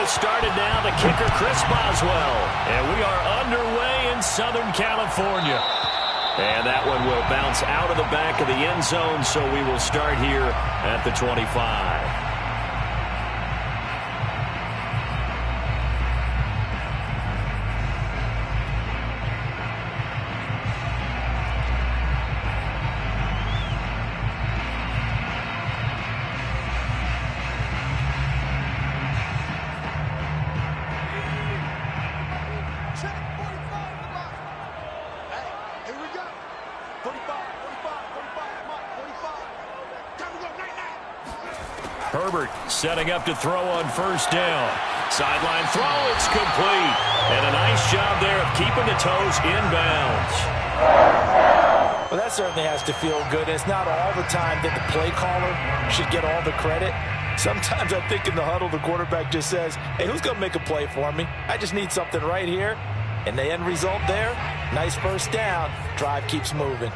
has started now. The kicker, Chris Boswell. And we are underway in Southern California. And that one will bounce out of the back of the end zone, so we will start here at the 25. Herbert setting up to throw on first down. Sideline throw, it's complete. And a nice job there of keeping the toes inbounds. Well, that certainly has to feel good. It's not all the time that the play caller should get all the credit. Sometimes I think in the huddle, the quarterback just says, hey, who's going to make a play for me? I just need something right here. And the end result there, nice first down. Drive keeps moving.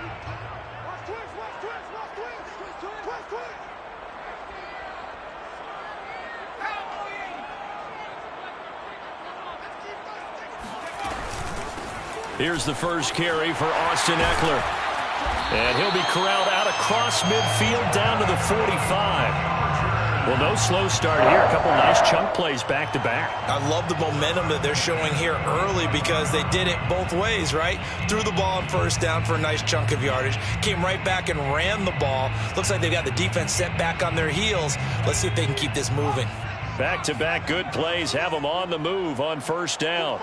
Here's the first carry for Austin Eckler. And he'll be corralled out across midfield down to the 45. Well, no slow start here. A couple nice chunk plays back-to-back. I love the momentum that they're showing here early because they did it both ways, right? Threw the ball on first down for a nice chunk of yardage. Came right back and ran the ball. Looks like they've got the defense set back on their heels. Let's see if they can keep this moving. Back-to-back good plays have them on the move on first down.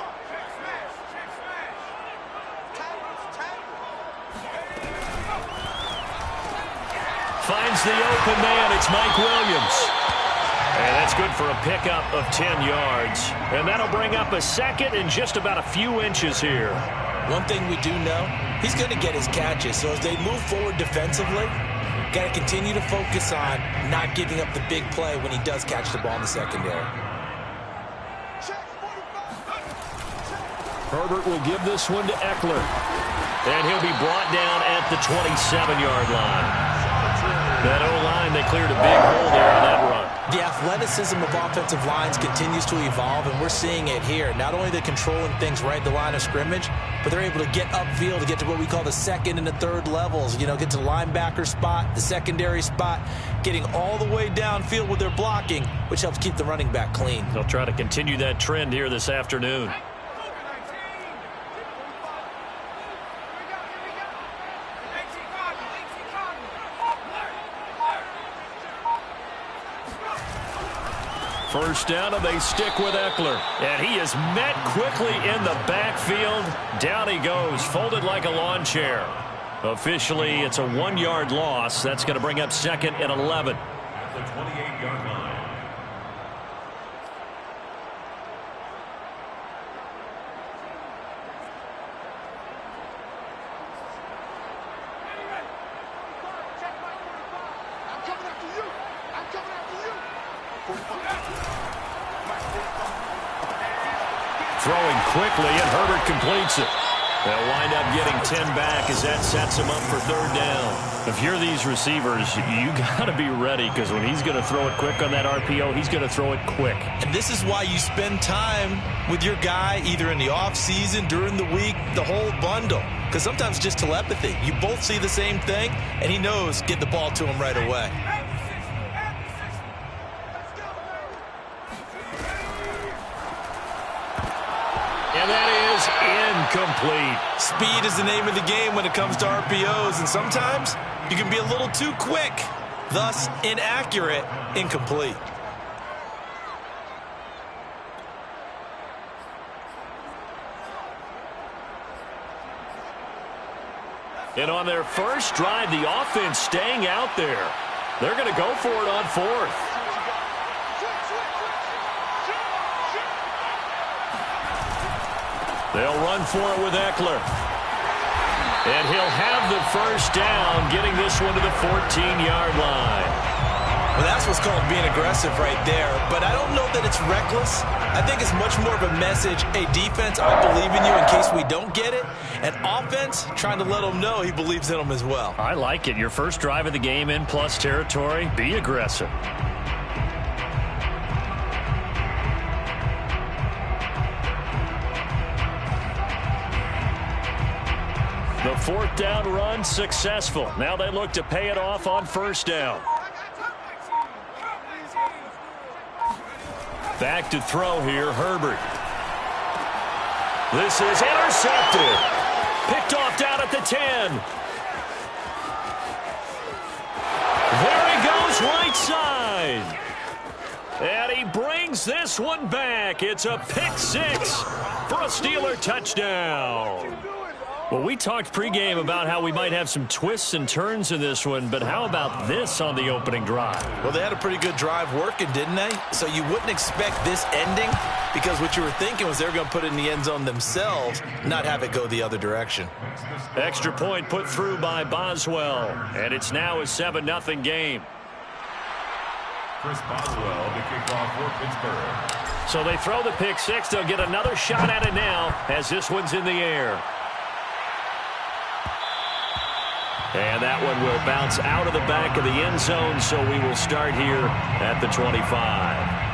Finds the open man. It's Mike Williams. And that's good for a pickup of 10 yards. And that'll bring up a second in just about a few inches here. One thing we do know, he's going to get his catches. So as they move forward defensively, got to continue to focus on not giving up the big play when he does catch the ball in the secondary. Herbert will give this one to Eckler. And he'll be brought down at the 27-yard line. That O-line, they cleared a big hole there on that run. The athleticism of offensive lines continues to evolve, and we're seeing it here. Not only they're controlling things right at the line of scrimmage, but they're able to get upfield to get to what we call the second and the third levels. You know, get to the linebacker spot, the secondary spot, getting all the way downfield with their blocking, which helps keep the running back clean. They'll try to continue that trend here this afternoon. First down, and they stick with Eckler. And he is met quickly in the backfield. Down he goes, folded like a lawn chair. Officially, it's a 1-yard loss. That's going to bring up second and 11. At the 28-yard line. Throwing quickly, and Herbert completes it. They'll wind up getting 10 back as that sets him up for third down. If you're these receivers, you got to be ready, because when he's going to throw it quick on that RPO, he's going to throw it quick. And this is why you spend time with your guy either in the offseason, during the week, the whole bundle. Because sometimes just telepathy. You both see the same thing, and he knows get the ball to him right away. And that is incomplete. Speed is the name of the game when it comes to RPOs, and sometimes you can be a little too quick, thus inaccurate, incomplete. And on their first drive, the offense staying out there. They're going to go for it on fourth. They'll run for it with Eckler. And he'll have the first down, getting this one to the 14-yard line. Well, that's what's called being aggressive right there. But I don't know that it's reckless. I think it's much more of a message. Hey, defense, I believe in you in case we don't get it. And offense, trying to let him know he believes in them as well. I like it. Your first drive of the game in plus territory. Be aggressive. The fourth down run successful. Now they look to pay it off on first down. Back to throw here, Herbert. This is intercepted. Picked off down at the 10. There he goes, right side. And he brings this one back. It's a pick six for a Steeler touchdown. Well, we talked pregame about how we might have some twists and turns in this one, but how about this on the opening drive? Well, they had a pretty good drive working, didn't they? So you wouldn't expect this ending, because what you were thinking was they were going to put it in the end zone themselves, not have it go the other direction. Extra point put through by Boswell, and it's now a 7-0 game. Chris Boswell, the kickoff for Pittsburgh. So they throw the pick six. They'll get another shot at it now as this one's in the air. And that one will bounce out of the back of the end zone, so we will start here at the 25.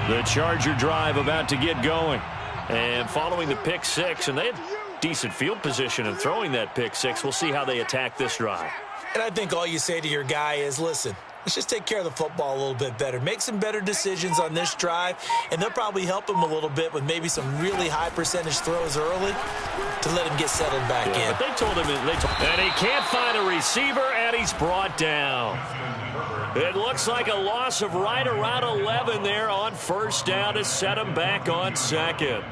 The Charger drive about to get going. And following the pick six, and they had decent field position in throwing that pick six. We'll see how they attack this drive. And I think all you say to your guy is, listen, let's just take care of the football a little bit better. Make some better decisions on this drive, and they'll probably help him a little bit with maybe some really high percentage throws early to let him get settled back in. But they told him, and he can't find a receiver, and he's brought down. It looks like a loss of right around 11 there on first down to set him back on second.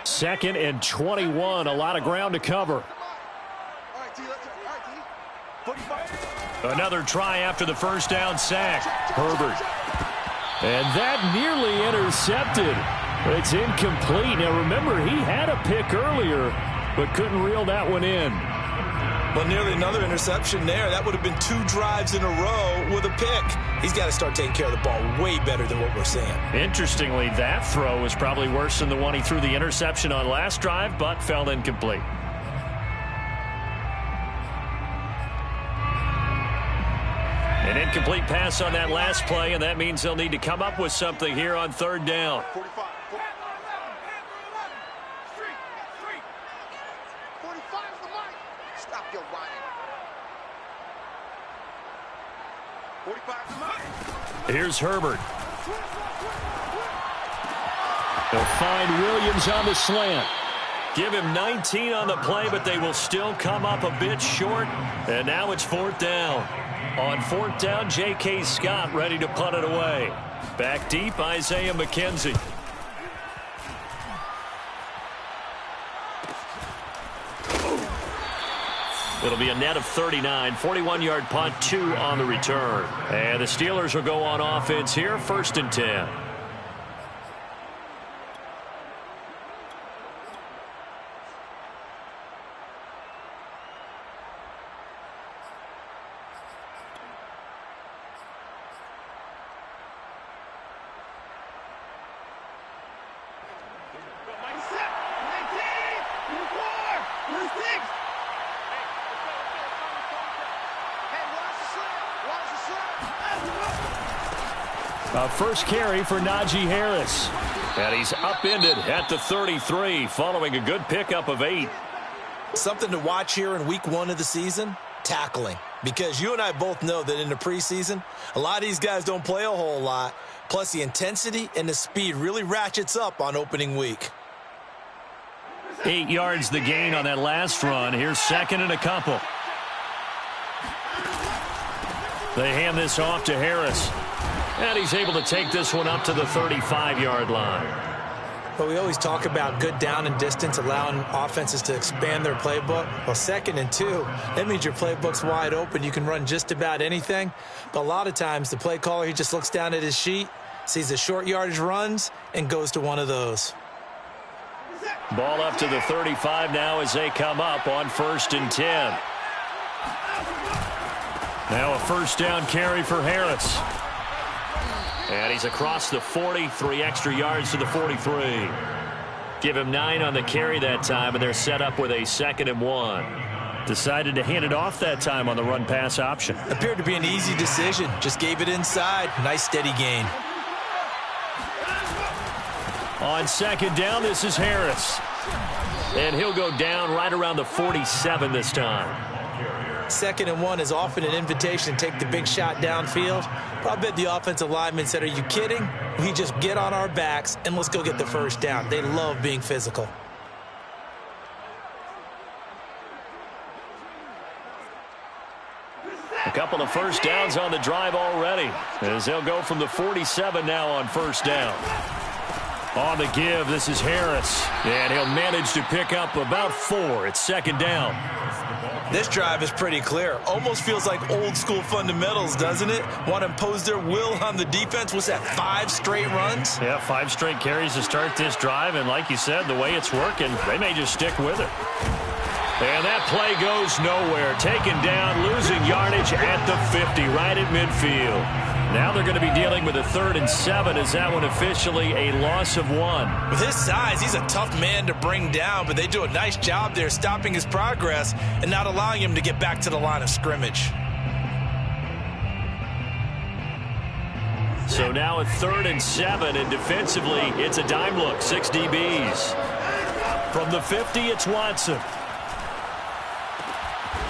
Second and 21, a lot of ground to cover. Another try after the first down sack. Herbert. And that nearly intercepted. It's incomplete. Now remember, he had a pick earlier, but couldn't reel that one in. Well, nearly another interception there. That would have been 2 drives in a row with a pick. He's got to start taking care of the ball way better than what we're seeing. Interestingly, that throw was probably worse than the one he threw the interception on last drive, but fell incomplete. An incomplete pass on that last play, and that means they'll need to come up with something here on third down. 45. 45 is the mark. Stop your whining. 45 is the mark. Here's Herbert. They'll find Williams on the slant. Give him 19 on the play, but they will still come up a bit short. And now it's fourth down. On fourth down, J.K. Scott ready to punt it away. Back deep, Isaiah McKenzie. It'll be a net of 39, 41-yard punt, 2 on the return. And the Steelers will go on offense here, first and 10. First carry for Najee Harris. And he's upended at the 33 following a good pickup of 8. Something to watch here in week 1 of the season, tackling. Because you and I both know that in the preseason, a lot of these guys don't play a whole lot. Plus the intensity and the speed really ratchets up on opening week. 8 yards the gain on that last run. Here's second and a couple. They hand this off to Harris. And he's able to take this one up to the 35-yard line. But we always talk about good down and distance, allowing offenses to expand their playbook. Well, second and 2, that means your playbook's wide open. You can run just about anything. But a lot of times, the play caller, he just looks down at his sheet, sees the short yardage runs, and goes to one of those. Ball up to the 35 now as they come up on 1st and 10. Now a first down carry for Harris. And he's across the 40, 3 extra yards to the 43. Give him 9 on the carry that time, and they're set up with a 2nd and 1. Decided to hand it off that time on the run-pass option. Appeared to be an easy decision. Just gave it inside. Nice steady gain. On 2nd down, this is Harris. And he'll go down right around the 47 this time. 2nd and 1 is often an invitation to take the big shot downfield. But I bet the offensive lineman said, are you kidding? We just get on our backs and let's go get the first down. They love being physical. A couple of first downs on the drive already, as they'll go from the 47 now on 1st down. On the give, this is Harris, and he'll manage to pick up about 4. It's 2nd down. This drive is pretty clear. Almost feels like old school fundamentals, doesn't it? Want to impose their will on the defense. What's that, 5 straight runs? Yeah, 5 straight carries to start this drive, and like you said, the way it's working, they may just stick with it. And that play goes nowhere. Taken down, losing yardage at the 50, right at midfield. Now they're going to be dealing with a 3rd and 7. Is that one officially a loss of 1? With his size, he's a tough man to bring down, but they do a nice job there stopping his progress and not allowing him to get back to the line of scrimmage. So now a 3rd and 7, and defensively, it's a dime look, 6 DBs. From the 50, it's Watson.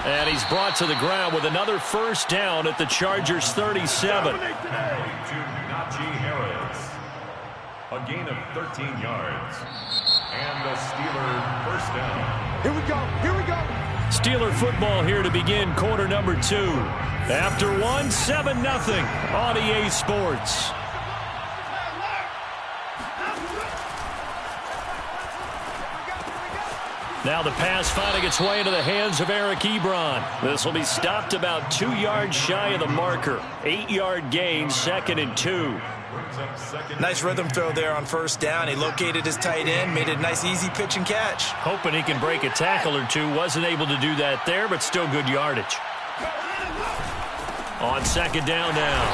And he's brought to the ground with another first down at the Chargers' 37. To Najee Harris. A gain of 13 yards. And the Steeler first down. Here we go. Here we go. Steeler football here to begin quarter number 2. After 1, 7-0 on EA Sports. Now the pass finding its way into the hands of Eric Ebron. This will be stopped about 2 yards shy of the marker. 8-yard gain, 2nd and 2. Nice rhythm throw there on 1st down. He located his tight end, made it a nice easy pitch and catch. Hoping he can break a tackle or two. Wasn't able to do that there, but still good yardage. On 2nd down now,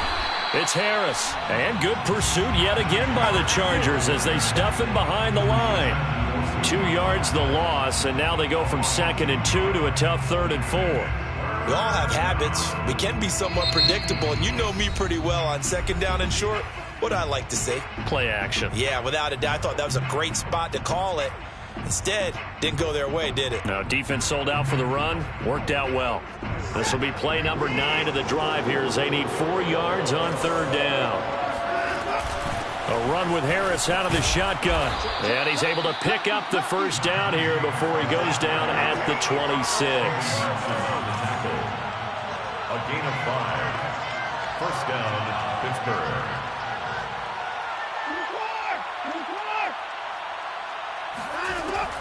it's Harris. And good pursuit yet again by the Chargers as they stuff him behind the line. 2 yards the loss, and now they go from 2nd and 2 to a tough 3rd and 4. We all have habits. We can be somewhat predictable, and you know me pretty well on 2nd down and short. What I like to say? Play action. Yeah, without a doubt. I thought that was a great spot to call it. Instead, didn't go their way, did it? No, defense sold out for the run. Worked out well. This will be play number 9 of the drive here as they need 4 yards on 3rd down. A run with Harris out of the shotgun. And he's able to pick up the first down here before he goes down at the 26. A gain of 5. First down, Pittsburgh.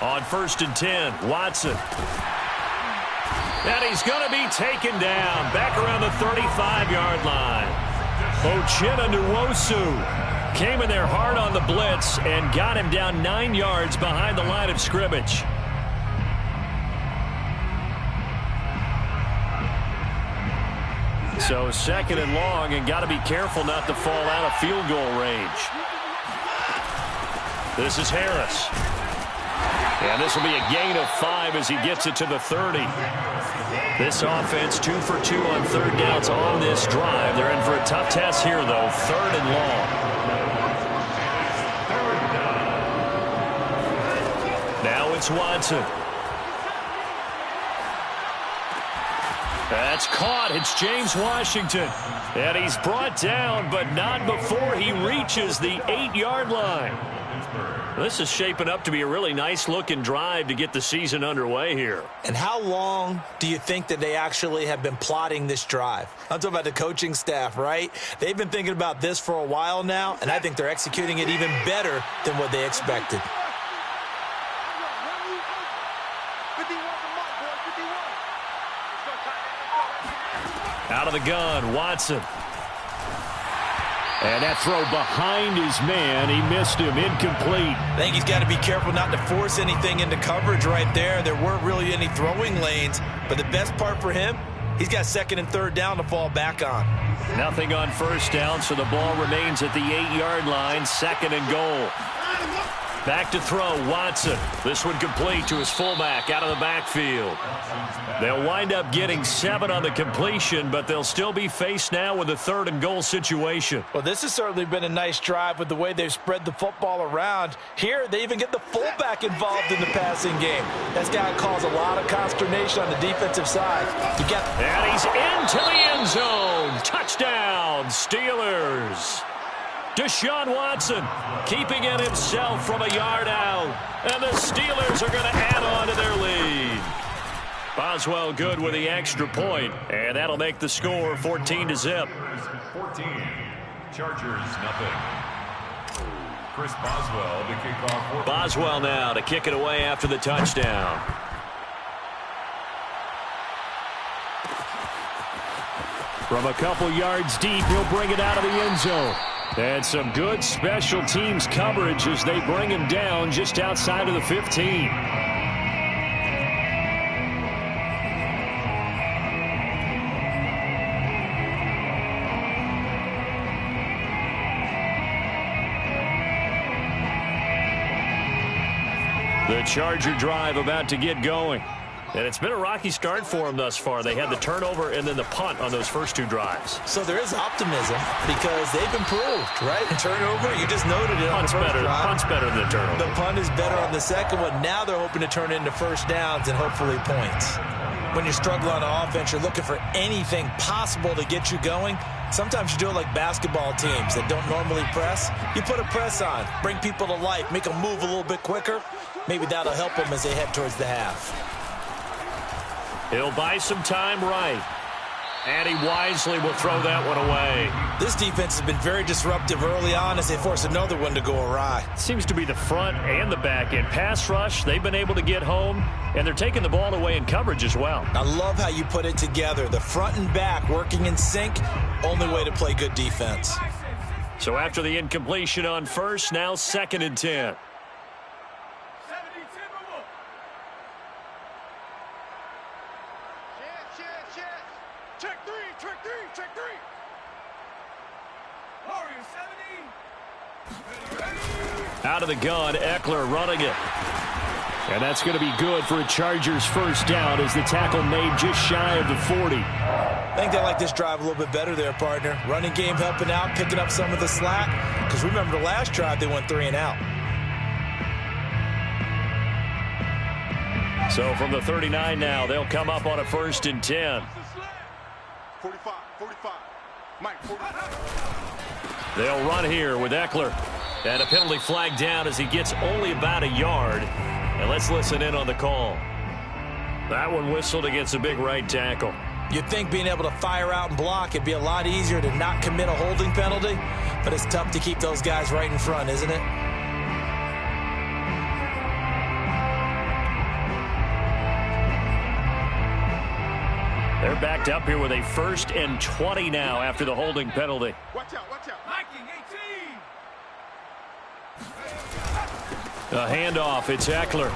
On 1st and 10, Watson. And he's going to be taken down back around the 35-yard line. Uchenna Nwosu came in there hard on the blitz and got him down 9 yards behind the line of scrimmage. So 2nd and long, and got to be careful not to fall out of field goal range. This is Harris. And this will be a gain of 5 as he gets it to the 30. This offense 2 for 2 on 3rd downs on this drive. They're in for a tough test here, though. 3rd and long. Now it's Watson. That's caught. It's James Washington. And he's brought down, but not before he reaches the 8-yard line. This is shaping up to be a really nice-looking drive to get the season underway here. And how long do you think that they actually have been plotting this drive? I'm talking about the coaching staff, right? They've been thinking about this for a while now, and I think they're executing it even better than what they expected. Out of the gun, Watson. And that throw behind his man, he missed him, incomplete. I think he's got to be careful not to force anything into coverage right there. There weren't really any throwing lanes, but the best part for him, he's got second and third down to fall back on. Nothing on first down, so the ball remains at the 8-yard line, second and goal. Back to throw, Watson. This one complete to his fullback out of the backfield. They'll wind up getting 7 on the completion, but they'll still be faced now with a third and goal situation. Well, this has certainly been a nice drive with the way they've spread the football around. Here, they even get the fullback involved in the passing game. That's got to cause a lot of consternation on the defensive side. And he's into the end zone. Touchdown, Steelers. Deshaun Watson keeping it himself from a yard out. And the Steelers are going to add on to their lead. Boswell good with the extra point, and that'll make the score 14-0. 14. Chargers, nothing. Chris Boswell to kick off. Boswell now to kick it away after the touchdown. From a couple yards deep, he'll bring it out of the end zone. And some good special teams coverage as they bring him down just outside of the 15. The Charger drive about to get going. And it's been a rocky start for them thus far. They had the turnover and then the punt on those first 2 drives. So there is optimism because they've improved, right? Turnover, you just noted it on the first drive. Punt's better than the turnover. The punt is better on the second one. Now they're hoping to turn it into first downs and hopefully points. When you struggle on offense, you're looking for anything possible to get you going. Sometimes you do it like basketball teams that don't normally press. You put a press on, bring people to life, make them move a little bit quicker. Maybe that'll help them as they head towards the half. He'll buy some time right. And he wisely will throw that one away. This defense has been very disruptive early on as they force another one to go awry. Seems to be the front and the back end. Pass rush, they've been able to get home, and they're taking the ball away in coverage as well. I love how you put it together. The front and back working in sync, only way to play good defense. So after the incompletion on first, now second and 10. Out of the gun, Eckler running it. And that's going to be good for a Chargers first down as the tackle made just shy of the 40. I think they like this drive a little bit better there, partner. Running game helping out, picking up some of the slack. Because remember the last drive, they went 3 and out. So from the 39 now, they'll come up on a first and 10. 45. Mike, 45. They'll run here with Eckler. And a penalty flag down as he gets only about a yard. And let's listen in on the call. That one whistled against a big right tackle. You'd think being able to fire out and block, it'd be a lot easier to not commit a holding penalty. But it's tough to keep those guys right in front, isn't it? They're backed up here with a first and 20 now after the holding penalty. Watch out. Viking 18. A handoff, it's Eckler.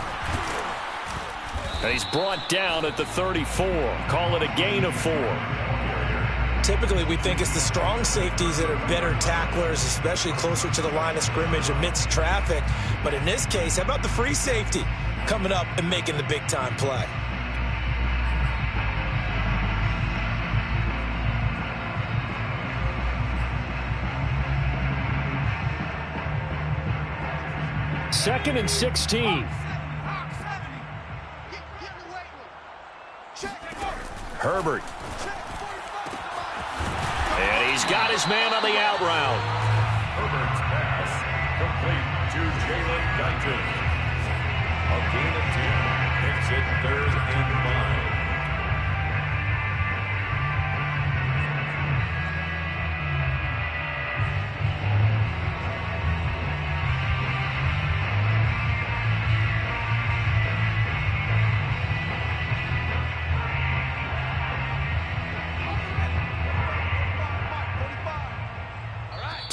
And he's brought down at the 34. Call it a gain of 4. Typically, we think it's the strong safeties that are better tacklers, especially closer to the line of scrimmage amidst traffic. But in this case, how about the free safety coming up and making the big-time play? Second and 16. Herbert. And he's got his man on the out route. Herbert's pass complete to Jalen Guyton. A gain of 10 makes it 3rd and 5.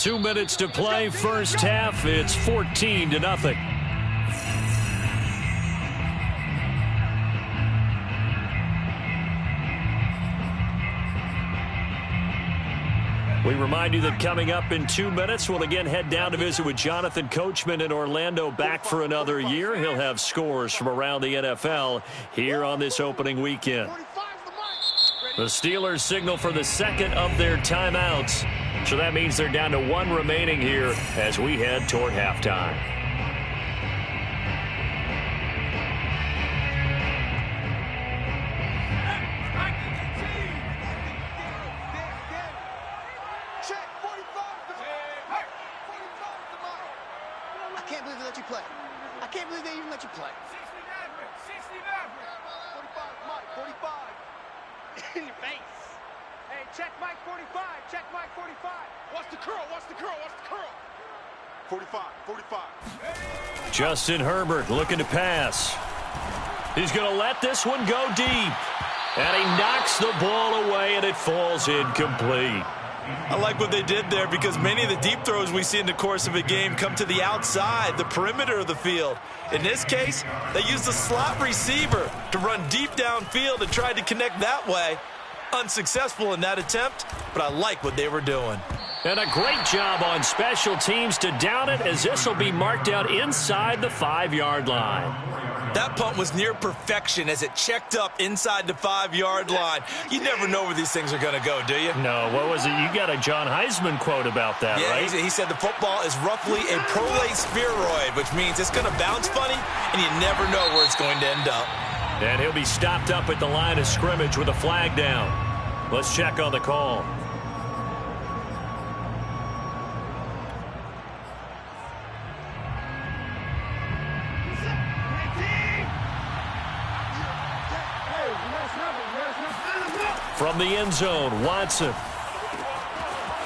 2 minutes to play, first half. It's 14-0. We remind you that coming up in 2 minutes, we'll again head down to visit with Jonathan Coachman in Orlando, back for another year. He'll have scores from around the NFL here on this opening weekend. The Steelers signal for the second of their timeouts. So that means they're down to one remaining here as we head toward halftime. Check Mike 45. Check Mike 45. What's the curl? What's the curl? What's the curl? 45. 45. Justin Herbert looking to pass. He's going to let this one go deep. And he knocks the ball away, and it falls incomplete. I like what they did there because many of the deep throws we see in the course of a game come to the outside, the perimeter of the field. In this case, they used the slot receiver to run deep downfield and tried to connect that way. Unsuccessful in that attempt, but I like what they were doing. And a great job on special teams to down it, as this will be marked out inside the 5-yard line. That punt was near perfection as it checked up inside the 5-yard line. You never know where these things are going to go, do you? No, what was it? You got a John Heisman quote about that, right? He said the football is roughly a prolate spheroid, which means it's going to bounce funny, and you never know where it's going to end up. And he'll be stopped up at the line of scrimmage with a flag down. Let's check on the call. From the end zone, Watson.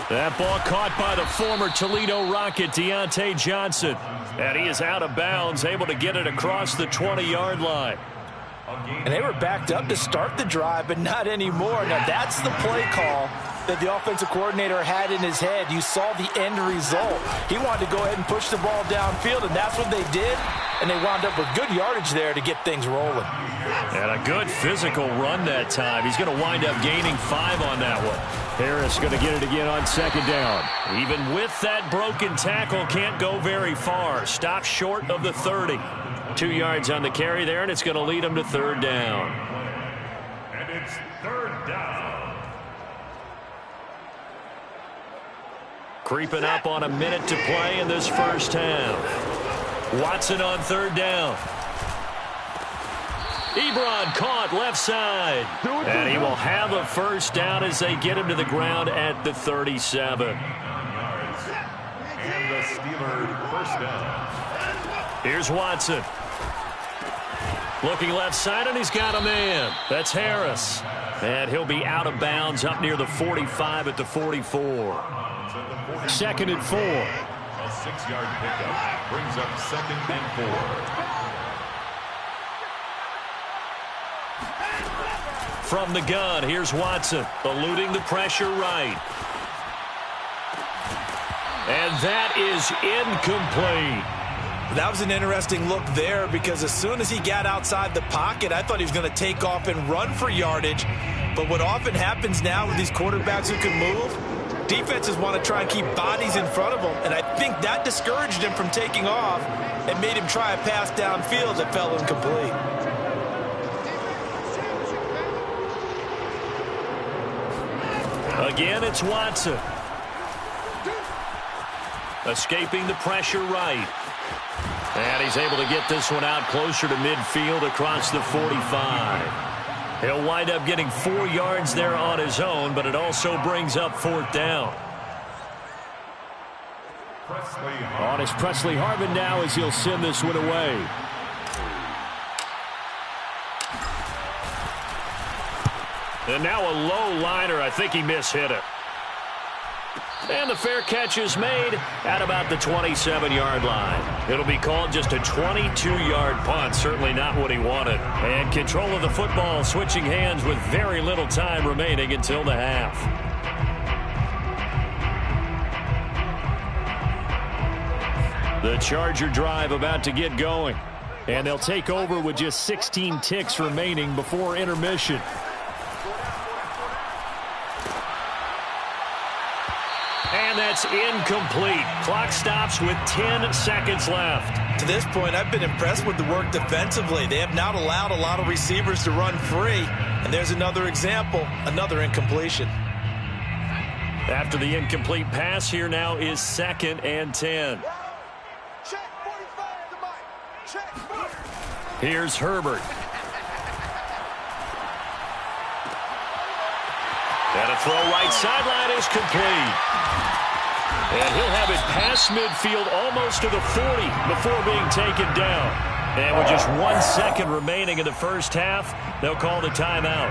That ball caught by the former Toledo Rocket, Deontay Johnson. And he is out of bounds, able to get it across the 20-yard line. And they were backed up to start the drive, but not anymore. Now, that's the play call that the offensive coordinator had in his head. You saw the end result. He wanted to go ahead and push the ball downfield, and that's what they did. And they wound up with good yardage there to get things rolling. And a good physical run that time. He's going to wind up gaining 5 on that one. Harris going to get it again on second down. Even with that broken tackle, can't go very far. Stops short of the 30. 2 yards on the carry there, and it's going to lead him to third down. And it's third down. Creeping up on a minute to play in this first half. Watson on third down. Ebron caught left side. And he will have a first down as they get him to the ground at the 37. And the Steelers first down. Here's Watson. Looking left side, and he's got a man. That's Harris. And he'll be out of bounds up near the 45 at the 44. 2nd and 4. A 6-yard pickup brings up 2nd and 4. From the gun, here's Watson, eluding the pressure right. And that is incomplete. That was an interesting look there because as soon as he got outside the pocket, I thought he was going to take off and run for yardage. But what often happens now with these quarterbacks who can move, defenses want to try and keep bodies in front of them. And I think that discouraged him from taking off and made him try a pass downfield that fell incomplete. Again, it's Watson. Escaping the pressure right. And he's able to get this one out closer to midfield across the 45. He'll wind up getting 4 yards there on his own, but it also brings up fourth down. On his Presley Harvin now as he'll send this one away. And now a low liner. I think he mishit it. And the fair catch is made at about the 27-yard line. It'll be called just a 22-yard punt. Certainly not what he wanted. And control of the football switching hands with very little time remaining until the half. The Charger drive about to get going. And they'll take over with just 16 ticks remaining before intermission. And that's incomplete. Clock stops with 10 seconds left. To this point, I've been impressed with the work defensively. They have not allowed a lot of receivers to run free. And there's another example, another incompletion. After the incomplete pass, here now is 2nd and 10. Check 45 the mic. Check. Here's Herbert. And a throw right sideline is complete. And he'll have it past midfield almost to the 40 before being taken down. And with just 1 second remaining in the first half, they'll call the timeout.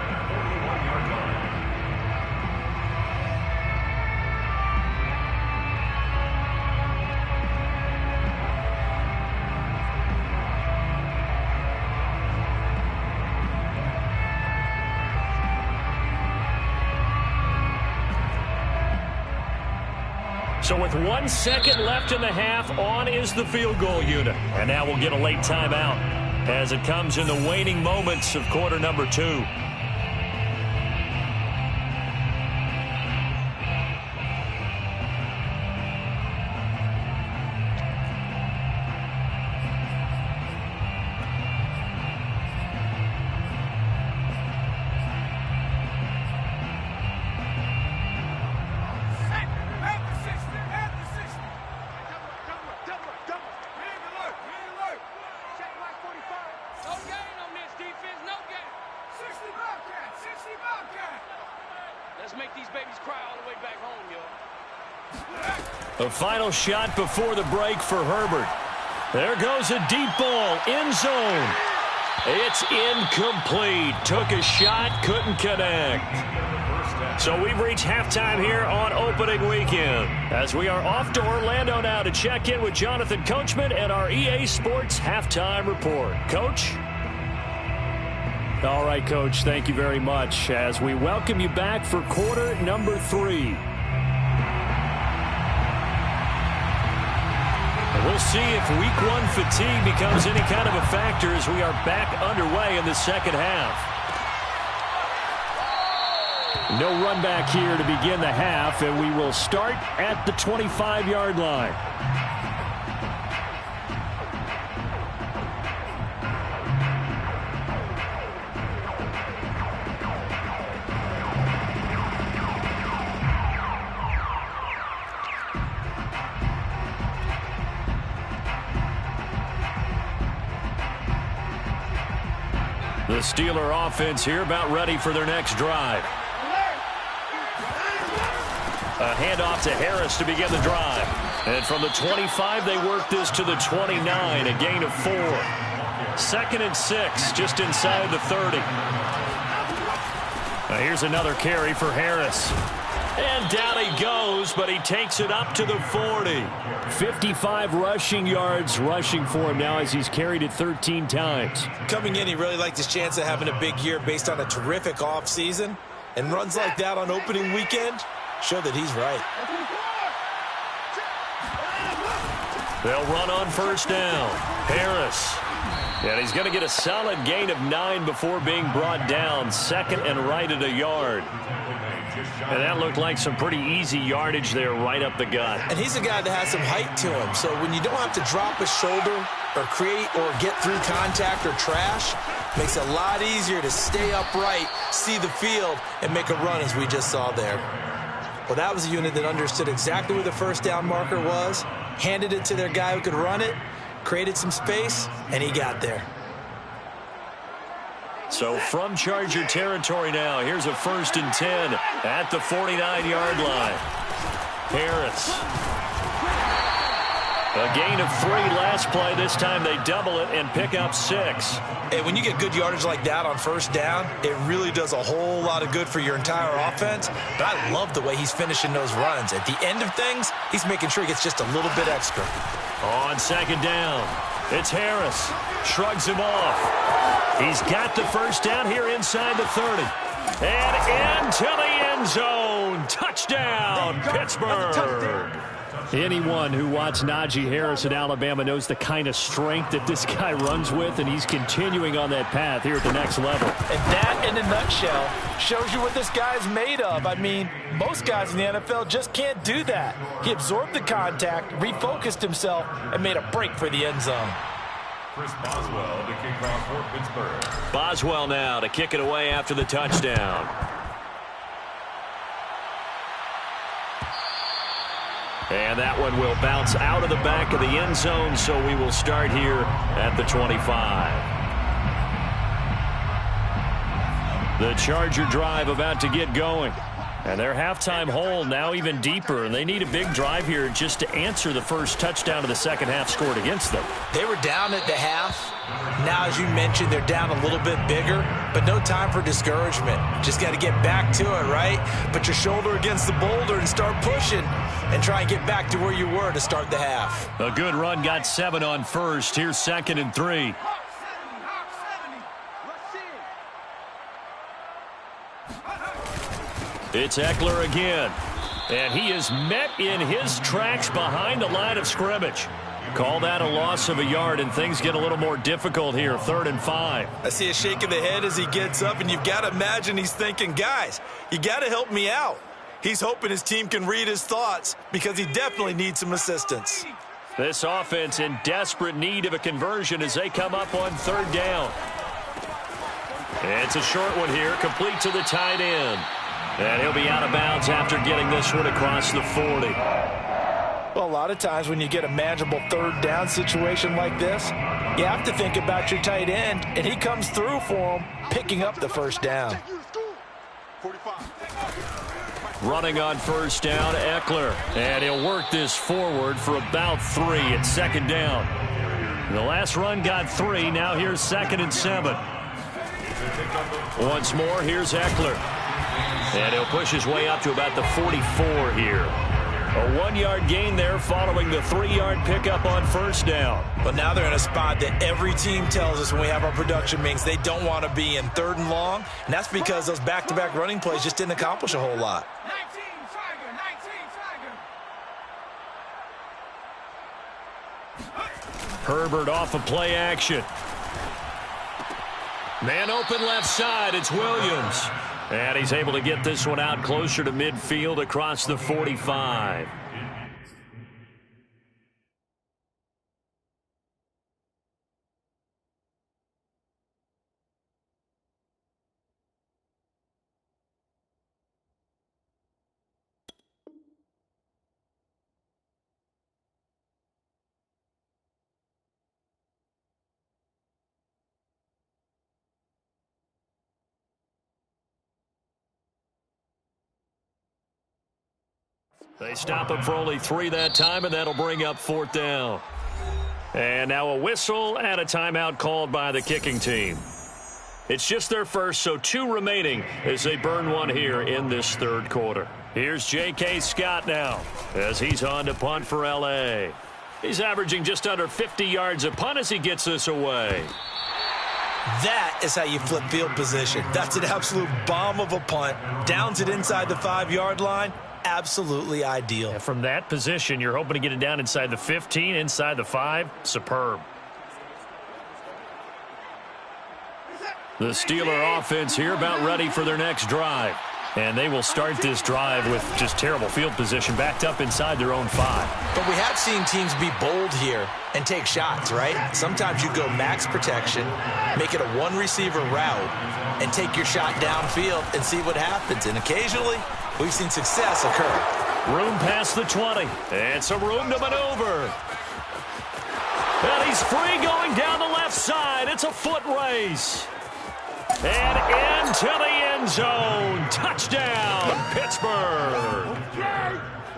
So with 1 second left in the half, on is the field goal unit. And now we'll get a late timeout as it comes in the waning moments of quarter number 2. A final shot before the break for Herbert. There goes a deep ball, end zone. It's incomplete. Took a shot, couldn't connect. So we've reached halftime here on opening weekend, as we are off to Orlando now to check in with Jonathan Coachman and our EA Sports Halftime Report. Coach? All right, Coach, thank you very much as we welcome you back for quarter number 3. We'll see if week 1 fatigue becomes any kind of a factor as we are back underway in the second half. No run back here to begin the half, and we will start at the 25-yard line. The Steeler offense here about ready for their next drive. A handoff to Harris to begin the drive. And from the 25, they work this to the 29, a gain of 4. 2nd and 6, just inside the 30. Now here's another carry for Harris. And down he goes, but he takes it up to the 40. 55 rushing yards rushing for him now as he's carried it 13 times. Coming in, he really liked his chance of having a big year based on a terrific offseason. And runs like that on opening weekend show that he's right. They'll run on first down. Harris. And he's going to get a solid gain of 9 before being brought down. 2nd and right at a yard. And that looked like some pretty easy yardage there right up the gut. And he's a guy that has some height to him. So when you don't have to drop a shoulder or create or get through contact or trash, makes it a lot easier to stay upright, see the field, and make a run as we just saw there. Well, that was a unit that understood exactly where the first down marker was, handed it to their guy who could run it, created some space, and he got there. So from Charger territory now, here's a 1st and 10 at the 49-yard line. Harris. A gain of 3 last play. This time they double it and pick up 6. And when you get good yardage like that on first down, it really does a whole lot of good for your entire offense. But I love the way he's finishing those runs. At the end of things, he's making sure he gets just a little bit extra. On 2nd down, it's Harris. Shrugs him off. He's got the first down here inside the 30. And into the end zone. Touchdown, Pittsburgh. Anyone who watched Najee Harris at Alabama knows the kind of strength that this guy runs with, and he's continuing on that path here at the next level. And that, in a nutshell, shows you what this guy's made of. I mean, most guys in the NFL just can't do that. He absorbed the contact, refocused himself, and made a break for the end zone. Chris Boswell to kick off for Pittsburgh. Boswell now to kick it away after the touchdown. And that one will bounce out of the back of the end zone, so we will start here at the 25. The Charger drive about to get going. And their halftime hole now even deeper, and they need a big drive here just to answer the first touchdown of the second half scored against them. They were down at the half. Now, as you mentioned, they're down a little bit bigger, but no time for discouragement. Just got to get back to it, right? Put your shoulder against the boulder and start pushing and try and get back to where you were to start the half. A good run, got 7 on first. Here's 2nd and 3. It's Eckler again, and he is met in his tracks behind the line of scrimmage. Call that a loss of a yard, and things get a little more difficult here, 3rd and 5. I see a shake of the head as he gets up, and you've got to imagine he's thinking, guys, you got to help me out. He's hoping his team can read his thoughts because he definitely needs some assistance. This offense in desperate need of a conversion as they come up on 3rd down. It's a short one here, complete to the tight end. And he'll be out of bounds after getting this one across the 40. Well, a lot of times when you get a manageable 3rd down situation like this, you have to think about your tight end, and he comes through for him, picking up the 1st down. Running on 1st down, Eckler. And he'll work this forward for about 3 at 2nd down. The last run got 3. Now here's 2nd and 7. Once more, here's Eckler. And he'll push his way up to about the 44 here. A 1-yard gain there following the 3-yard pickup on 1st down. But now they're in a spot that every team tells us when we have our production meetings they don't want to be in 3rd and long. And that's because those back-to-back running plays just didn't accomplish a whole lot. 19 Tiger. Herbert off of play action. Man open left side, it's Williams. And he's able to get this one out closer to midfield across the 45. They stop him for only 3 that time, and that'll bring up 4th down. And now a whistle and a timeout called by the kicking team. It's just their first, so 2 remaining as they burn one here in this 3rd quarter. Here's J.K. Scott now as he's on to punt for L.A. He's averaging just under 50 yards a punt as he gets this away. That is how you flip field position. That's an absolute bomb of a punt. Downs it inside the 5-yard line. Absolutely ideal. And from that position, you're hoping to get it down inside the 15, inside the 5. Superb. The Steeler offense here about ready for their next drive. And they will start this drive with just terrible field position backed up inside their own 5. But we have seen teams be bold here and take shots, right? Sometimes you go max protection, make it a 1-receiver route, and take your shot downfield and see what happens. And occasionally, we've seen success occur. Room past the 20. And some room to maneuver. And he's free going down the left side. It's a foot race. And into the end zone. Touchdown, Pittsburgh.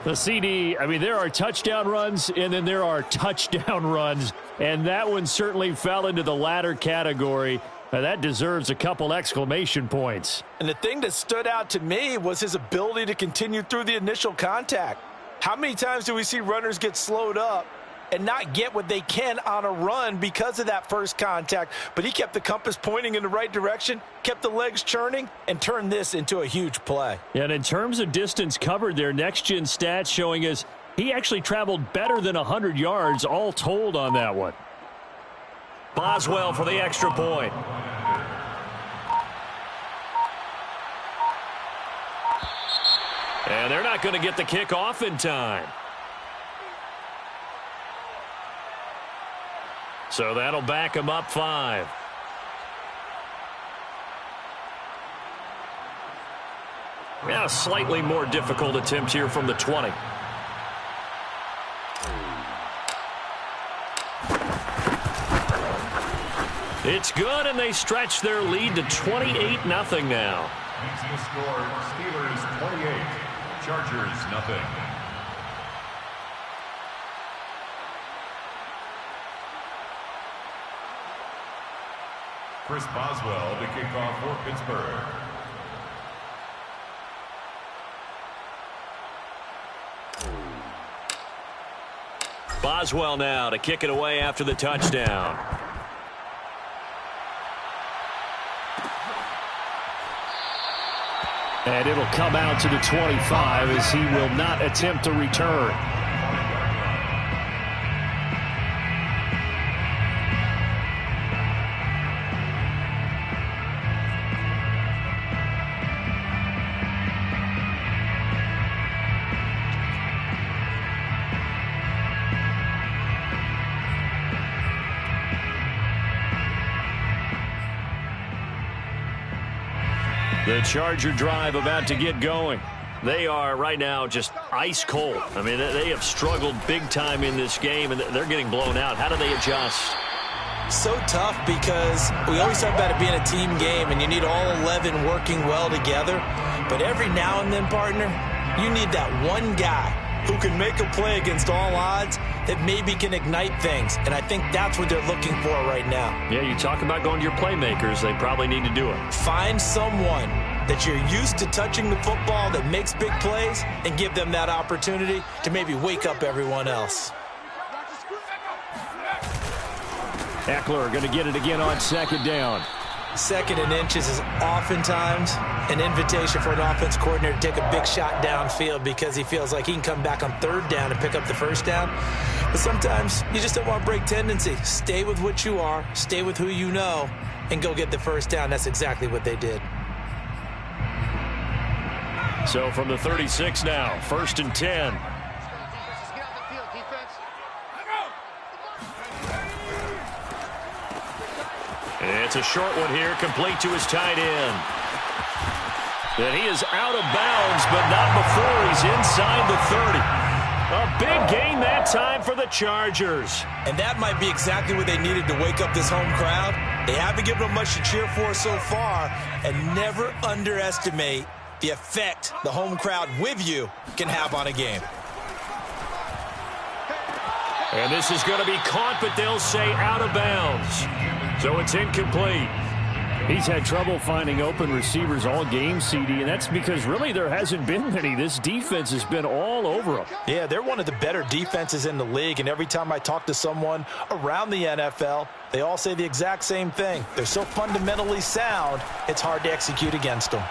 The CD, I mean, there are touchdown runs, and then there are touchdown runs. And that one certainly fell into the latter category. That deserves a couple exclamation points. And the thing that stood out to me was his ability to continue through the initial contact. How many times do we see runners get slowed up and not get what they can on a run because of that first contact? But he kept the compass pointing in the right direction, kept the legs churning, and turned this into a huge play. And in terms of distance covered, their next-gen stats showing us He actually traveled better than 100 yards all told on that one. Boswell for the extra point. And they're not going to get the kick off in time. So that'll back him up 5. Yeah, a slightly more difficult attempt here from the 20. It's good, and they stretch their lead to 28-0 now. Easiest score, Steelers 28, Chargers 0. Chris Boswell to kick off for Pittsburgh. Boswell now to kick it away after the touchdown. And it'll come out to the 25 as he will not attempt to return. The Charger drive about to get going. They are right now just ice cold. I mean, they have struggled big time in this game, and they're getting blown out. How do they adjust? So tough because we always talk about it being a team game, and you need all 11 working well together. But every now and then, partner, you need that one guy who can make a play against all odds that maybe can ignite things. And I think that's what they're looking for right now. Yeah, you talk about going to your playmakers. They probably need to do it. Find someone that you're used to touching the football that makes big plays and give them that opportunity to maybe wake up everyone else. Eckler going to get it again on second down. Second and inches is oftentimes an invitation for an offense coordinator to take a big shot downfield because he feels like he can come back on third down and pick up the first down. But sometimes you just don't want to break tendency. Stay with what you are, stay with who you know, and go get the first down. That's exactly what they did. So from the 36 now, 1st and 10. It's a short one here, complete to his tight end. And he is out of bounds, but not before he's inside the 30. A big gain that time for the Chargers. And that might be exactly what they needed to wake up this home crowd. They haven't given them much to cheer for so far, and never underestimate the effect the home crowd with you can have on a game. And this is going to be caught, but they'll say out of bounds. So it's incomplete. He's had trouble finding open receivers all game, CD, and that's because really there hasn't been many. This defense has been all over them. Yeah, they're one of the better defenses in the league, and every time I talk to someone around the NFL, they all say the exact same thing. They're so fundamentally sound, it's hard to execute against them.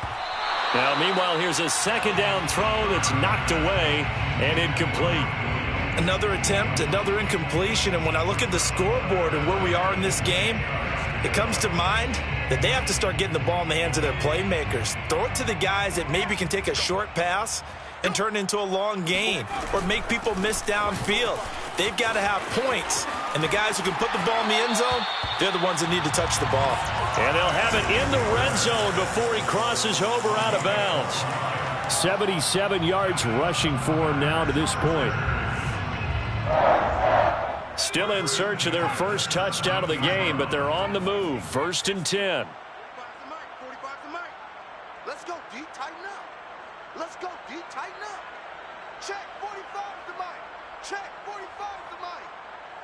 Now, meanwhile, here's a second down throw that's knocked away and incomplete. Another attempt, another incompletion, and when I look at the scoreboard and where we are in this game, it comes to mind that they have to start getting the ball in the hands of their playmakers. Throw it to the guys that maybe can take a short pass and turn it into a long gain or make people miss downfield. They've got to have points, and the guys who can put the ball in the end zone, they're the ones that need to touch the ball. And they'll have it in the red zone before he crosses over out of bounds. 77 yards rushing for him now to this point. Still in search of their first touchdown of the game, but they're on the move. 1st and 10. 45 to Mike. Let's go, D. Tighten up. Let's go, D. Tighten up. Check 45 to Mike. Check 45 to Mike.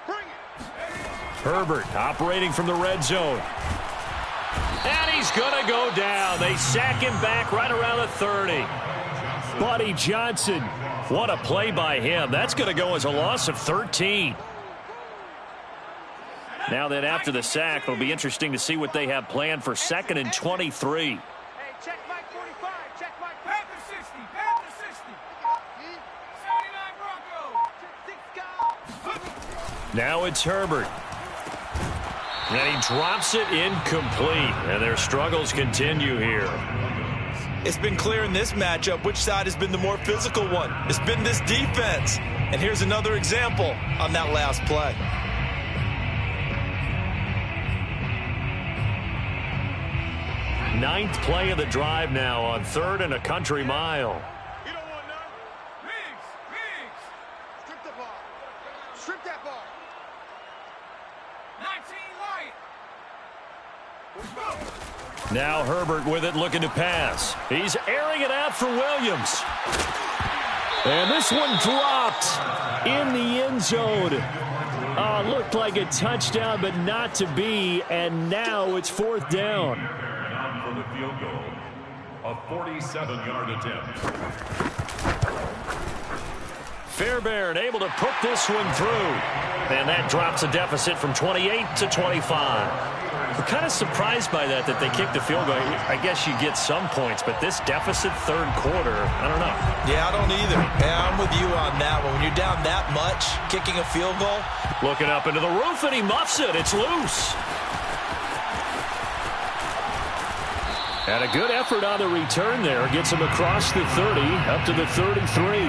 Bring it. Herbert operating from the red zone. And he's going to go down. They sack him back right around the 30. Buddy Johnson. What a play by him. That's going to go as a loss of 13. Now that after the sack, it'll be interesting to see what they have planned for 2nd and 23. Hey, check Mike 45. Check Mike. Panther 60. Panther 60. 79 Broncos. Now it's Herbert. And he drops it incomplete. And their struggles continue here. It's been clear in this matchup which side has been the more physical one. It's been this defense. And here's another example on that last play. Ninth play of the drive now on 3rd and a country mile. You don't want none. Migs. Strip the ball. Strip that ball. 19 light. Now Herbert with it, looking to pass. He's airing it out for Williams. And this one dropped in the end zone. Looked like a touchdown, but not to be. And now it's 4th down. For the field goal, a 47-yard attempt. Fairbairn able to put this one through. And that drops a deficit from 28 to 25. We're kind of surprised by that they kicked the field goal. I guess you get some points, but this deficit 3rd quarter, I don't know. Yeah, I don't either. Yeah, I'm with you on that one. When you're down that much, kicking a field goal. Looking up into the roof, and he muffs it. It's loose. And a good effort on the return there. Gets him across the 30, up to the 33.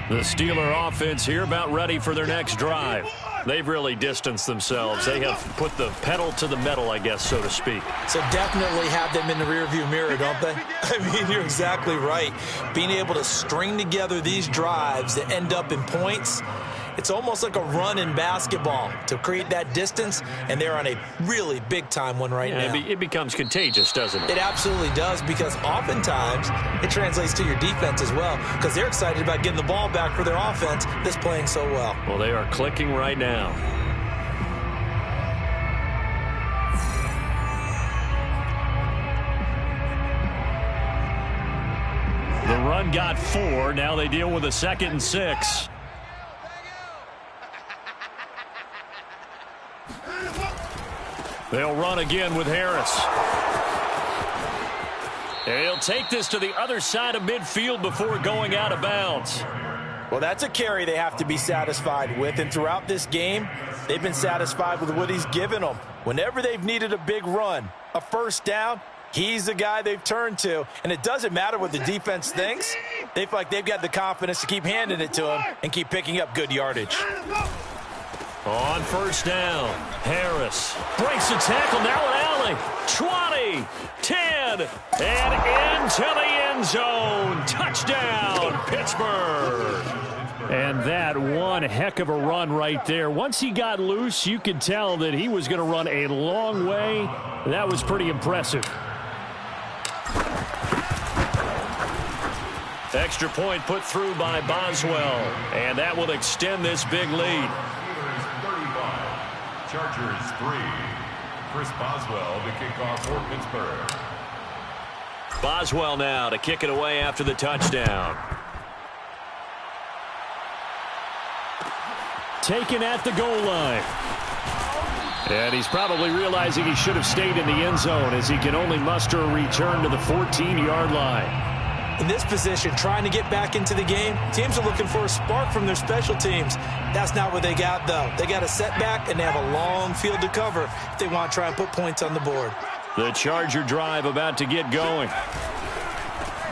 The Steeler offense here about ready for their next drive. They've really distanced themselves. They have put the pedal to the metal, I guess, so to speak. So definitely have them in the rearview mirror, don't they? I mean, you're exactly right. Being able to string together these drives that end up in points, it's almost like a run in basketball to create that distance, and they're on a really big-time one right now. It becomes contagious, doesn't it? It absolutely does, because oftentimes it translates to your defense as well, because they're excited about getting the ball back for their offense that's playing so well. Well, they are clicking right now. The run got 4. Now they deal with a 2nd and 6. They'll run again with Harris. And he'll take this to the other side of midfield before going out of bounds. Well, that's a carry they have to be satisfied with, and throughout this game, they've been satisfied with what he's given them. Whenever they've needed a big run, a 1st down, he's the guy they've turned to, and it doesn't matter what the defense thinks. They feel like they've got the confidence to keep handing it to him and keep picking up good yardage. On 1st down, Harris breaks the tackle, now an alley. 20, 10, and into the end zone. Touchdown, Pittsburgh. And that one heck of a run right there. Once he got loose, you could tell that he was going to run a long way. That was pretty impressive. Extra point put through by Boswell, and that will extend this big lead. Chargers 3. Chris Boswell to kick off for Pittsburgh. Boswell now to kick it away after the touchdown. Taken at the goal line. And he's probably realizing he should have stayed in the end zone, as he can only muster a return to the 14-yard line. In this position, trying to get back into the game, teams are looking for a spark from their special teams. That's not what they got, though. They got a setback, and they have a long field to cover if they want to try and put points on the board. The Charger drive about to get going.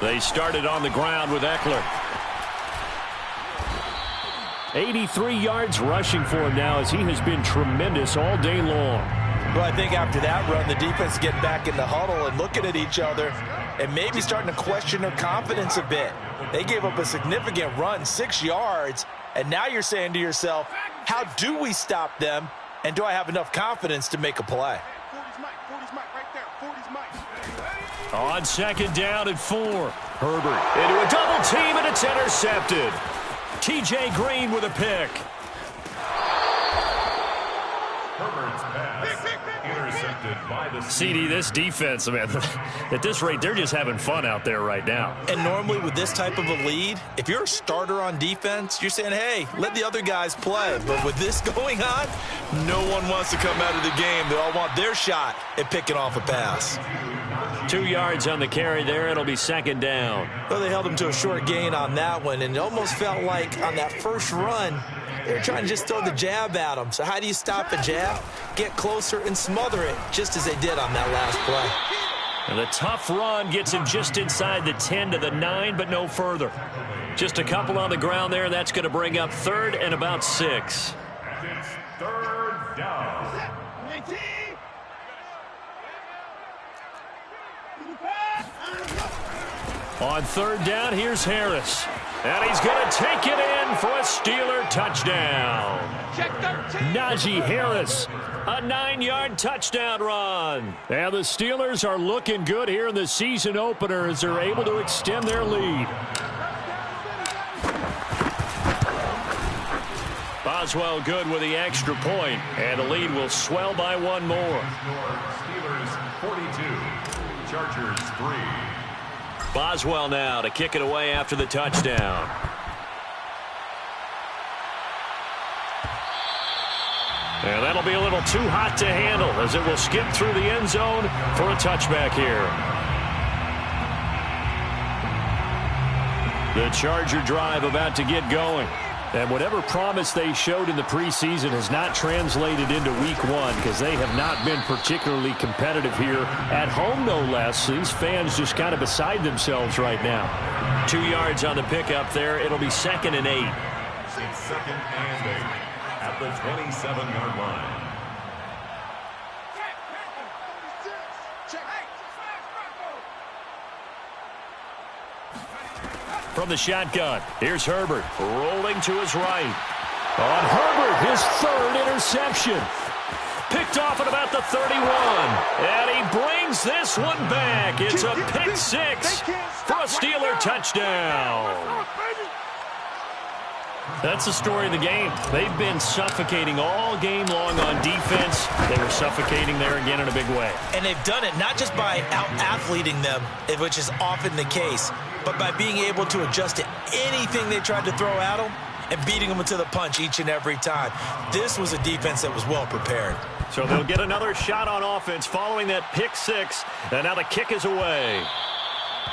They started on the ground with Eckler. 83 yards rushing for him now, as he has been tremendous all day long. Well, I think after that run, the defense getting back in the huddle and looking at each other and maybe starting to question their confidence a bit. They gave up a significant run, 6 yards, and now you're saying to yourself, how do we stop them, and do I have enough confidence to make a play? 40's Mike right there. 40's Mike. On 2nd down and 4. Herbert into a double team, and it's intercepted. T.J. Green with a pick. Herbert's pass intercepted by the CD, this defense, man, at this rate, they're just having fun out there right now. And normally with this type of a lead, if you're a starter on defense, you're saying, hey, let the other guys play. But with this going on, no one wants to come out of the game. They all want their shot at picking off a pass. 2 yards on the carry there. It'll be second down. Well, they held him to a short gain on that one, and it almost felt like on that first run, they were trying to just throw the jab at him. So how do you stop a jab? Get closer and smother it, just as they did on that last play. And the tough run gets him just inside the 10 to the 9, but no further. Just a couple on the ground there. That's going to bring up third and about 6. And it's third down. On third down, here's Harris. And he's going to take it in for a Steeler touchdown. Najee Harris, a 9-yard touchdown run. And the Steelers are looking good here in the season opener as they're able to extend their lead. Boswell good with the extra point, and the lead will swell by one more. Steelers 42, Chargers 3. Boswell now to kick it away after the touchdown. And that'll be a little too hot to handle as it will skip through the end zone for a touchback here. The Charger drive about to get going. And whatever promise they showed in the preseason has not translated into week 1 because they have not been particularly competitive here at home, no less. These fans just kind of beside themselves right now. 2 yards on the pickup there. It'll be second and 8. It's second and 8 at the 27-yard line. From the shotgun, here's Herbert rolling to his right. On Herbert, his third interception. Picked off at about the 31. And he brings this one back. It's a pick 6 for a Steeler touchdown. That's the story of the game. They've been suffocating all game long on defense. They were suffocating there again in a big way. And they've done it not just by out-athleting them, which is often the case, but by being able to adjust to anything they tried to throw at them and beating them to the punch each and every time. This was a defense that was well prepared. So they'll get another shot on offense following that pick 6. And now the kick is away.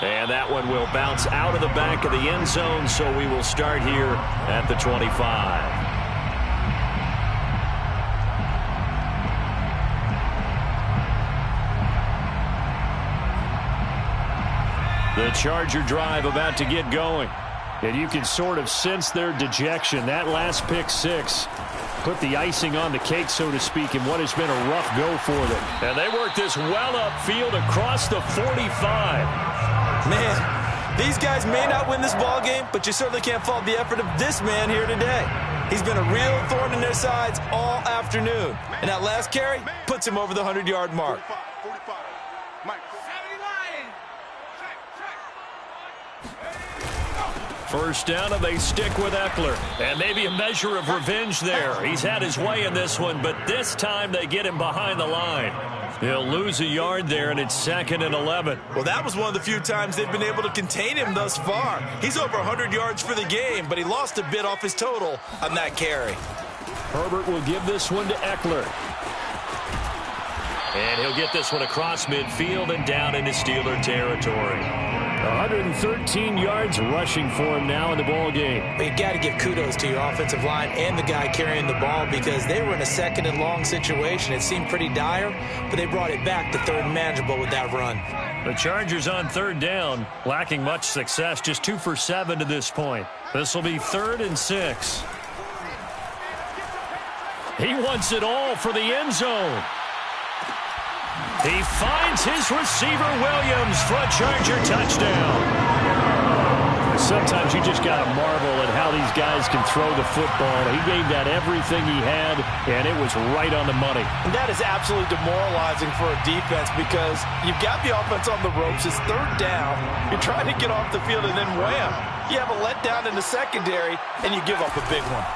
And that one will bounce out of the back of the end zone, so we will start here at the 25. The Charger drive about to get going. And you can sort of sense their dejection. That last pick 6 put the icing on the cake, so to speak, in what has been a rough go for them. And they work this well upfield across the 45. Man, these guys may not win this ball game, but you certainly can't fault the effort of this man here today. He's been a real thorn in their sides all afternoon. And that last carry puts him over the 100-yard mark. 45. Mike. First down, and they stick with Eckler. And maybe a measure of revenge there. He's had his way in this one, but this time they get him behind the line. He'll lose a yard there, and it's second and 11. Well, that was one of the few times they've been able to contain him thus far. He's over 100 yards for the game, but he lost a bit off his total on that carry. Herbert will give this one to Eckler. And he'll get this one across midfield and down into Steeler territory. 113 yards rushing for him now in the ball game. But you got to give kudos to your offensive line and the guy carrying the ball because they were in a second and long situation. It seemed pretty dire, but they brought it back to third and manageable with that run. The Chargers on third down, lacking much success, just 2 for 7 to this point. This will be 3rd and 6. He wants it all for the end zone. He finds his receiver, Williams, for a Charger touchdown. Sometimes you just got to marvel at how these guys can throw the football. He gave that everything he had, and it was right on the money. And that is absolutely demoralizing for a defense because you've got the offense on the ropes. It's third down. You're trying to get off the field, and then wham, you have a letdown in the secondary, and you give up a big one.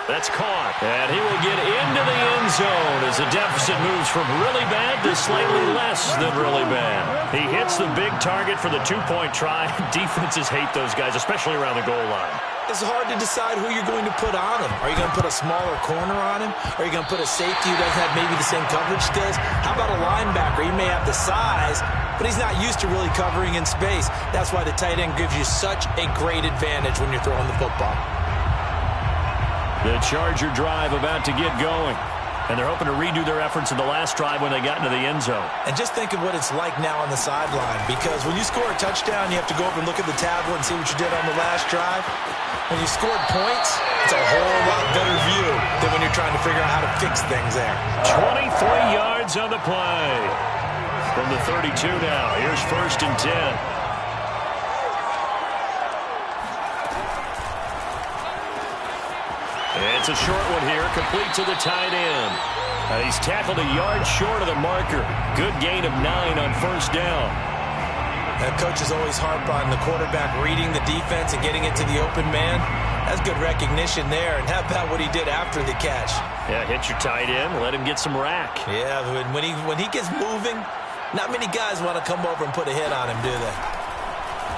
That's caught. And he will get into the end zone as the deficit moves from really bad to slightly less than really bad. He hits the big target for the two-point try. Defenses hate those guys, especially around the goal line. It's hard to decide who you're going to put on him. Are you going to put a smaller corner on him? Are you going to put a safety who doesn't have maybe the same coverage skills? How about a linebacker? He may have the size, but he's not used to really covering in space. That's why the tight end gives you such a great advantage when you're throwing the football. The Charger drive about to get going. And they're hoping to redo their efforts in the last drive when they got into the end zone. And just think of what it's like now on the sideline, because when you score a touchdown, you have to go over and look at the tablet and see what you did on the last drive. When you scored points, it's a whole lot better view than when you're trying to figure out how to fix things there. 23 yards on the play. From the 32 now. Here's 1st and 10. It's a short one here, complete to the tight end. He's tackled a yard short of the marker. Good gain of 9 on 1st down. Coaches always harp on the quarterback reading the defense and getting it to the open man. That's good recognition there. And how about what he did after the catch? Yeah, hit your tight end, let him get some rack. Yeah, when he gets moving, not many guys want to come over and put a hit on him, do they?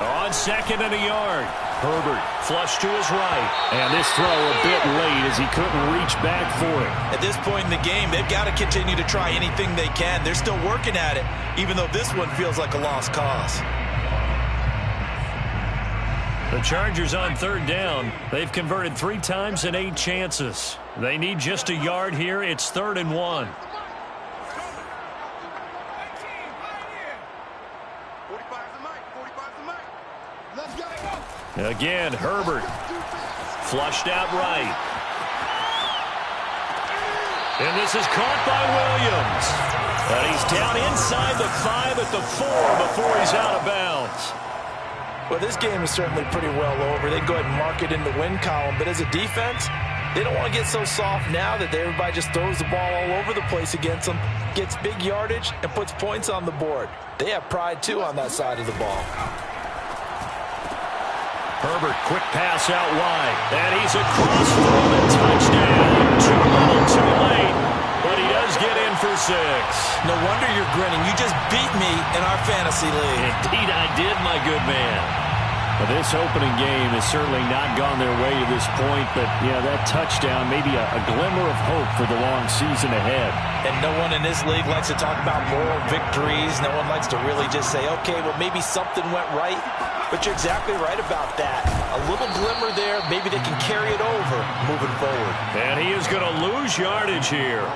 On 2nd and a yard. Herbert flushed to his right. And this throw a bit late as he couldn't reach back for it. At this point in the game, they've got to continue to try anything they can. They're still working at it, even though this one feels like a lost cause. The Chargers on 3rd down. They've converted 3 times in 8 chances. They need just a yard here. It's 3rd and 1. Again, Herbert flushed out right. And this is caught by Williams. And he's down inside the 5 at the 4 before he's out of bounds. Well, this game is certainly pretty well over. They go ahead and mark it in the win column. But as a defense, they don't want to get so soft now that everybody just throws the ball all over the place against them, gets big yardage, and puts points on the board. They have pride, too, on that side of the ball. Herbert, quick pass out wide. And he's across for the touchdown. Too little, too late. But he does get in for 6. No wonder you're grinning. You just beat me in our fantasy league. Indeed I did, my good man. Well, this opening game has certainly not gone their way to this point. But, yeah, that touchdown, maybe a glimmer of hope for the long season ahead. And no one in this league likes to talk about moral victories. No one likes to really just say, okay, well, maybe something went right. But you're exactly right about that. A little glimmer there. Maybe they can carry it over moving forward. And he is going to lose yardage here.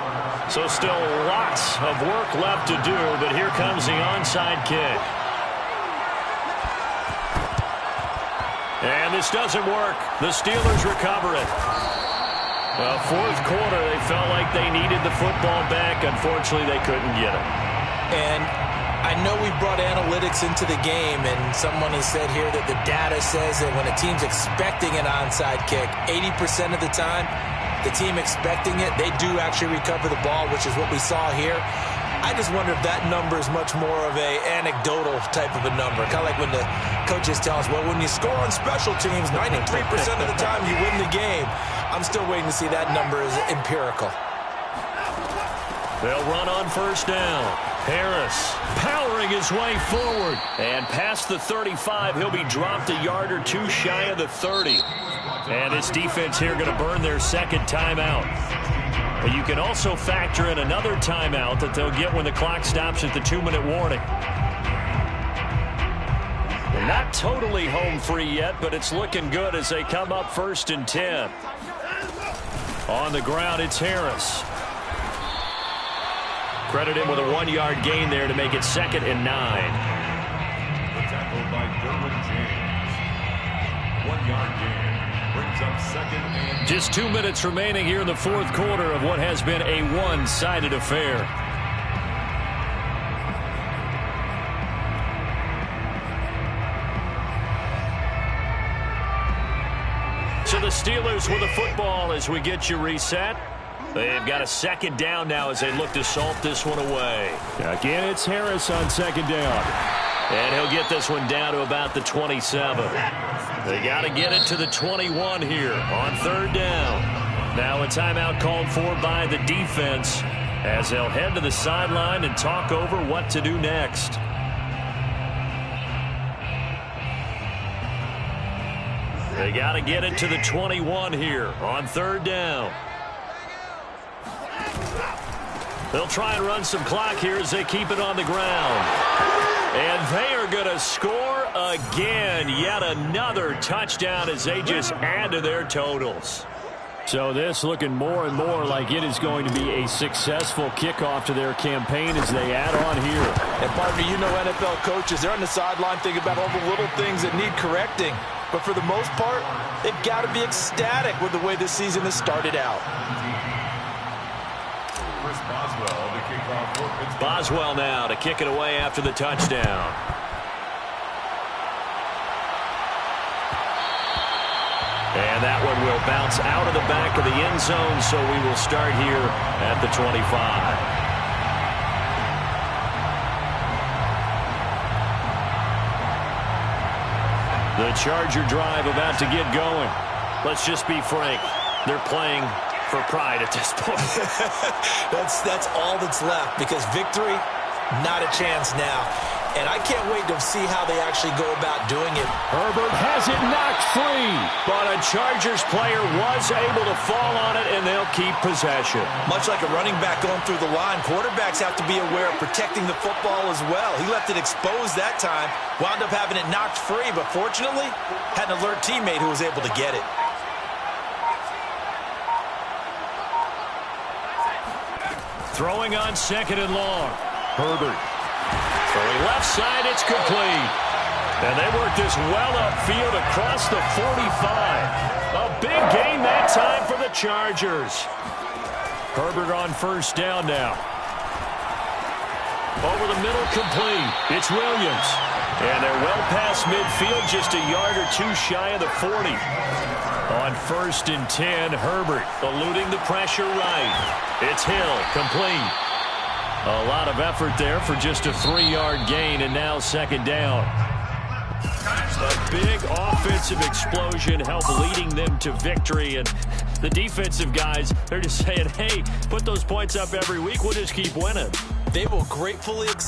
So still lots of work left to do, but here comes the onside kick. And this doesn't work. The Steelers recover it. Well, 4th quarter, they felt like they needed the football back. Unfortunately, they couldn't get it. And I know we brought analytics into the game, and someone has said here that the data says that when a team's expecting an onside kick, 80% of the time, the team expecting it, they do actually recover the ball, which is what we saw here. I just wonder if that number is much more of a anecdotal type of a number. Kind of like when the coaches tell us, well, when you score on special teams, 93% of the time you win the game. I'm still waiting to see that number is empirical. They'll run on 1st down. Harris powering his way forward. And past the 35, he'll be dropped a yard or 2 shy of the 30. And this defense here going to burn their 2nd timeout. But you can also factor in another timeout that they'll get when the clock stops at the 2-minute warning. They're not totally home free yet, but it's looking good as they come up 1st and 10. On the ground, it's Harris. Credit him with a 1-yard gain there to make it 2nd and 9. The tackle by Derwin James. 1-yard gain. Brings up 2nd and... Just 2 minutes remaining here in the 4th quarter of what has been a one-sided affair. So the Steelers with the football as we get you reset. They've got a 2nd down now as they look to salt this one away. Again, it's Harris on 2nd down. And he'll get this one down to about the 27. They got to get it to the 21 here on 3rd down. Now a timeout called for by the defense as they'll head to the sideline and talk over what to do next. They got to get it to the 21 here on 3rd down. They'll try and run some clock here as they keep it on the ground. And they are going to score again. Yet another touchdown as they just add to their totals. So this looking more and more like it is going to be a successful kickoff to their campaign as they add on here. And partner, you know NFL coaches, they're on the sideline thinking about all the little things that need correcting. But for the most part, they've got to be ecstatic with the way this season has started out. Boswell now to kick it away after the touchdown. And that one will bounce out of the back of the end zone, so we will start here at the 25. The Charger drive about to get going. Let's just be frank. They're playing for pride at this point. That's all that's left, because victory, not a chance now. And I can't wait to see how they actually go about doing it. Herbert has it knocked free. But a Chargers player was able to fall on it, and they'll keep possession. Much like a running back going through the line, quarterbacks have to be aware of protecting the football as well. He left it exposed that time, wound up having it knocked free, but fortunately, had an alert teammate who was able to get it. Throwing on 2nd and long. Herbert. Throwing left side, it's complete. And they work this well upfield across the 45. A big gain that time for the Chargers. Herbert on 1st down now. Over the middle, complete. It's Williams. And they're well past midfield, just a yard or two shy of the 40. On 1st and 10, Herbert eluding the pressure right. It's Hill, complete. A lot of effort there for just a 3-yard gain, and now 2nd down. A big offensive explosion helped leading them to victory, and the defensive guys, they're just saying, hey, put those points up every week, we'll just keep winning. They will gratefully accept